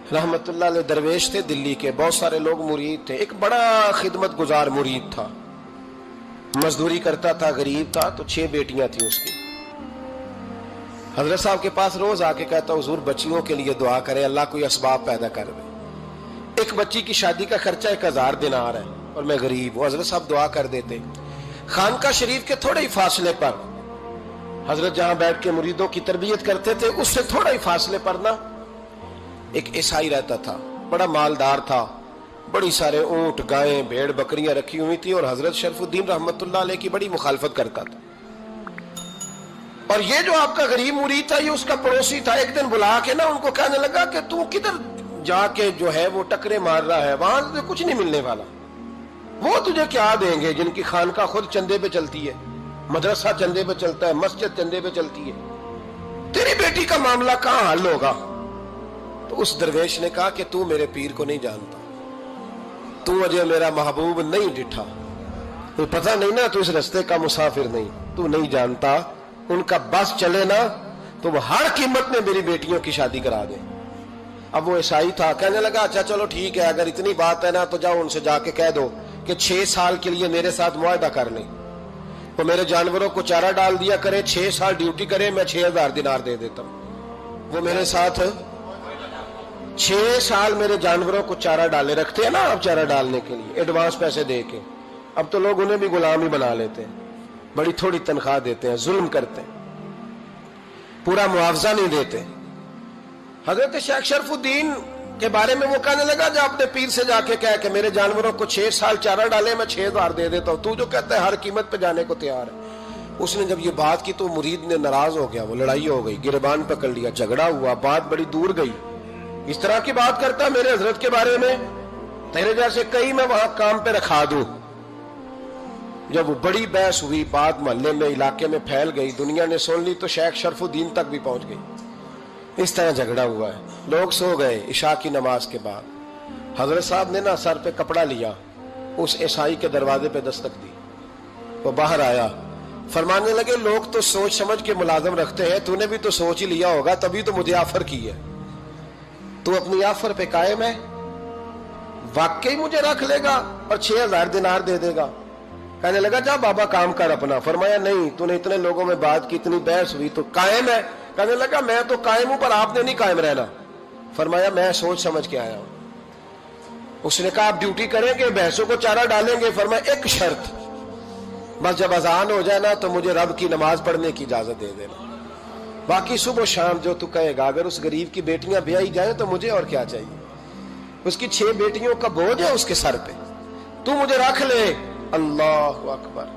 रहमत अल्लाह अलैह दरवेश थे दिल्ली के, बहुत सारे लोग मुरीद थे। एक बड़ा खिदमत गुजार मुरीद था, मजदूरी करता था, गरीब था। तो 6 बेटियां थी उसकी। हजरत साहब के पास रोज आके कहता, हुजूर बच्चियों के लिए दुआ करें, अल्लाह कोई असबाब पैदा कर दे। एक बच्ची की शादी का खर्चा 1000 दिनार है और मैं गरीब हूं। हजरत साहब दुआ कर देते। खानका शरीफ के थोड़े ही फासले पर, हजरत जहां बैठ के मुरीदों की तरबियत करते थे, उससे थोड़ा ही फासले पर ना एक ईसाई रहता था, बड़ा मालदार था, बड़ी सारे ऊंट, गायें, भेड़, बकरियां रखी हुई थी और हजरत शरफुद्दीन रहमतुल्लाह अलैह की बड़ी मुखालफत करता था। और ये जो आपका गरीब मुरीद था, ये उसका पड़ोसी था। एक दिन बुला के ना उनको कहने लगा कि तू किधर जाके जो है वो टकरे मार रहा है, वहां तुझे कुछ नहीं मिलने वाला। वो तुझे क्या देंगे जिनकी खानका खुद चंदे पे चलती है, मदरसा चंदे पे चलता है, मस्जिद चंदे पे चलती है। तेरी बेटी का मामला कहां हल होगा? तो उस दरवेश ने कहा कि तू मेरे पीर को नहीं जानता, तू अजय मेरा महबूब नहीं डिठा, तो पता नहीं ना, तू इस रास्ते का मुसाफिर नहीं, तू नहीं जानता। उनका बस चले ना तो वो हर कीमत में मेरी बेटियों की शादी करा दे। अब वो ईसाई था, कहने लगा अच्छा चलो ठीक है, अगर इतनी बात है ना तो जाओ उनसे जाके कह दो कि 6 साल के लिए मेरे साथ मुआहदा कर लें, वो मेरे जानवरों को चारा डाल दिया करे, 6 साल ड्यूटी करे, मैं 6000 दिनार दे देता हूं। वो मेरे साथ 6 साल मेरे जानवरों को चारा डाले, रखते हैं ना आप चारा डालने के लिए एडवांस पैसे दे के। अब तो लोग उन्हें भी गुलाम ही बना लेते हैं, बड़ी थोड़ी तनख्वाह देते हैं, जुल्म करते हैं, पूरा मुआवजा नहीं देते। हजरत शेख शरफुद्दीन के बारे में वो कहने लगा, जब अपने पीर से जाके कह के मेरे जानवरों को 6 साल चारा डाले, मैं 6000 दे देता हूं, तू जो कहता है हर कीमत पे जाने को तैयार है। उसने जब ये बात की तो मुरीद ने नाराज हो गया, वो लड़ाई हो गई, गिरबान पकड़ लिया, झगड़ा हुआ, बात बड़ी दूर गई। इस तरह की बात करता मेरे हजरत के बारे में, तेरे जैसे कई मैं वहां काम पे रखा दूं। जब वो बड़ी बहस हुई, बात मोहल्ले में, इलाके में फैल गई, दुनिया ने सुन ली, तो शेख शरफुद्दीन तक भी पहुंच गई। इस तरह झगड़ा हुआ है। लोग सो गए इशा की नमाज के बाद। हजरत साहब ने ना सर पे कपड़ा लिया, उस ईसाई के दरवाजे पे दस्तक दी, वो बाहर आया, फरमाने लगे लोग तो सोच समझ के मुलाजम रखते हैं, तूने भी तो सोच ही लिया होगा, तभी तो मुझे ऑफर की है। तू अपनी ऑफर पे कायम है? वाकई मुझे रख लेगा और 6000 दिनार दे देगा? कहने लगा जा बाबा काम कर अपना। फरमाया नहीं, तूने इतने लोगों में बात की, इतनी बहस हुई, तो कायम है? कहने लगा मैं तो कायम हूं, पर आपने नहीं कायम रहना। फरमाया मैं सोच समझ के आया हूं। उसने कहा आप ड्यूटी करेंगे, भैंसों को चारा डालेंगे? फरमाया एक शर्त, बस जब अजान हो जाए ना तो मुझे रब की नमाज पढ़ने की इजाजत दे देना, बाकी सुबह शाम जो तू कहेगा। अगर उस गरीब की बेटियां ब्याही जाए तो मुझे और क्या चाहिए? उसकी 6 बेटियों का बोझ है उसके सर पे, तू मुझे रख ले। अल्लाह अकबर।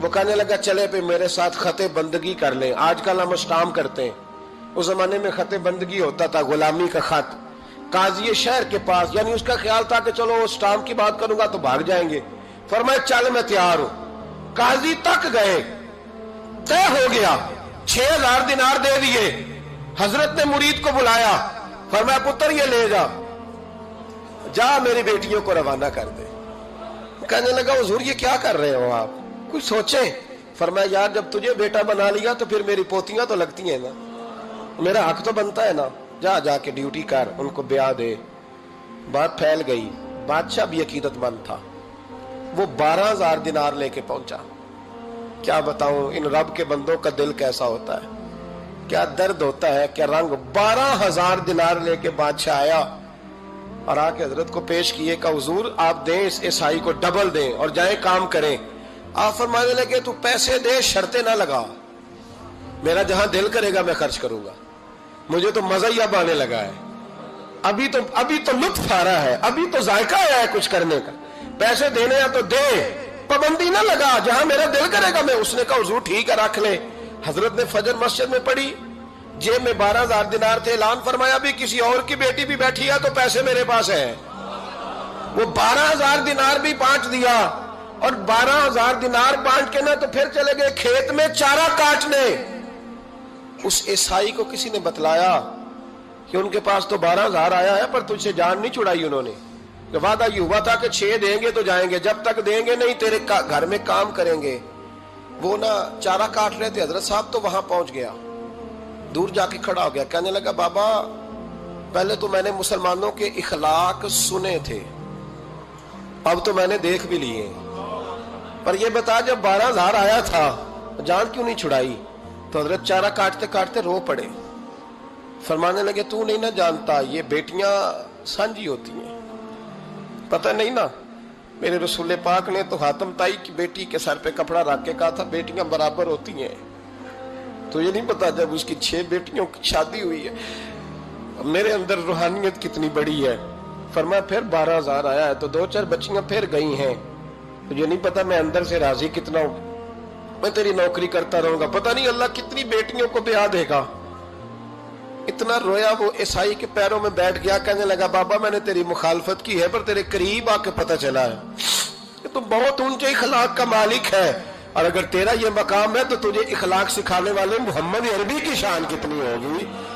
वो कहने लगा चले पे मेरे साथ खते बंदगी कर ले। आजकल हम स्टाम करते हैं, उस जमाने में खते बंदगी होता था, गुलामी का खत काजी शहर के पास, यानी उसका ख्याल था कि चलो स्टाम की बात करूंगा तो भाग जाएंगे। फरमाया चल मैं तैयार हूं। काजी तक गए, तय हो गया, 6000 दिनार दे दिए। हजरत ने मुरीद को बुलाया, फरमाया पुत्र ये ले जा, जा मेरी बेटियों को रवाना कर दे। कहने लगा हुजूर ये क्या कर रहे हो आप, कुछ सोचे? फरमाया यार जब तुझे बेटा बना लिया तो फिर मेरी पोतियां तो लगती हैं ना, मेरा हक तो बनता है ना, जा जाके ड्यूटी कर, उनको ब्याह दे। बात फैल गई, बादशाह भी अकीदतमंद था, वो 12000 दिनार लेके पहुंचा। क्या बताऊं इन रब के बंदों का दिल कैसा होता है, क्या दर्द होता है, क्या रंग। 12000 दिनार लेके बादशाह आया और आके हजरत को पेश किए, का हुजूर आप दें इस ईसाई को डबल दें और जाए काम करें। आप फरमाने लगे तू पैसे दे, शर्तें ना लगा, मेरा जहां दिल करेगा मैं खर्च करूंगा, मुझे तो मजा ही अब आने लगा है, अभी तो लुत्फ आ रहा है, अभी तो जायका आया है कुछ करने का, पैसे देने हैं तो दे, पाबंदी ना लगा, जहां मेरा दिल करेगा मैं। उसने कहा हुजूर ठीक है रख ले। हजरत ने फजर मस्जिद में पढ़ी, जेब में 12000 दिनार थे, ऐलान फरमाया भी किसी और की बेटी भी बैठी है तो पैसे मेरे पास है। वो 12000 दिनार भी बांट दिया और 12000 दिनार बांट के ना तो फिर चले गए खेत में चारा काटने। उस ईसाई को किसी ने बतलाया कि उनके पास तो 12000 आया है, पर तुझसे जान नहीं छुड़ाई उन्होंने। वादा ये हुआ था कि 6 देंगे तो जाएंगे, जब तक देंगे नहीं तेरे घर में काम करेंगे। वो ना चारा काट रहे थे, हजरत साहब तो वहां पहुंच गया, दूर जाके खड़ा हो गया, कहने लगा बाबा پہلے تو میں نے مسلمانوں کے اخلاق سنے تھے، اب تو میں نے دیکھ بھی لیے. پر یہ بتا جب 12,000 آیا تھا جان کیوں نہیں چھڑائی؟ تو حضرت چارہ کاٹتے کاٹتے رو پڑے، فرمانے لگے تو نہیں نہ جانتا یہ بیٹیاں سانجی ہوتی ہیں، پتہ نہیں نا. میرے رسول پاک نے تو حاتم تائی کی بیٹی کے سر پہ کپڑا رکھ کے کہا تھا بیٹیاں برابر ہوتی ہیں. تو یہ نہیں پتا جب اس کی 6 بیٹیوں کی شادی ہوئی ہے میرے اندر روحانیت کتنی بڑی ہے. فرمایا پھر 12,000 آیا ہے تو 2-4 بچیاں پھر گئی ہیں. یہ نہیں پتا میں اندر سے راضی کتنا ہوں، میں تیری نوکری کرتا رہوں گا، پتہ نہیں اللہ کتنی بیٹیوں کو بیاہ دے گا. اتنا رویا وہ عیسائی کے پیروں میں بیٹھ گیا، کہنے لگا بابا میں نے تیری مخالفت کی ہے پر تیرے قریب آ کے پتہ چلا ہے کہ تو بہت اونچے اخلاق کا مالک ہے، اور اگر تیرا یہ مقام ہے تو تجھے اخلاق سکھانے والے محمد عربی کی شان کتنی ہوگی.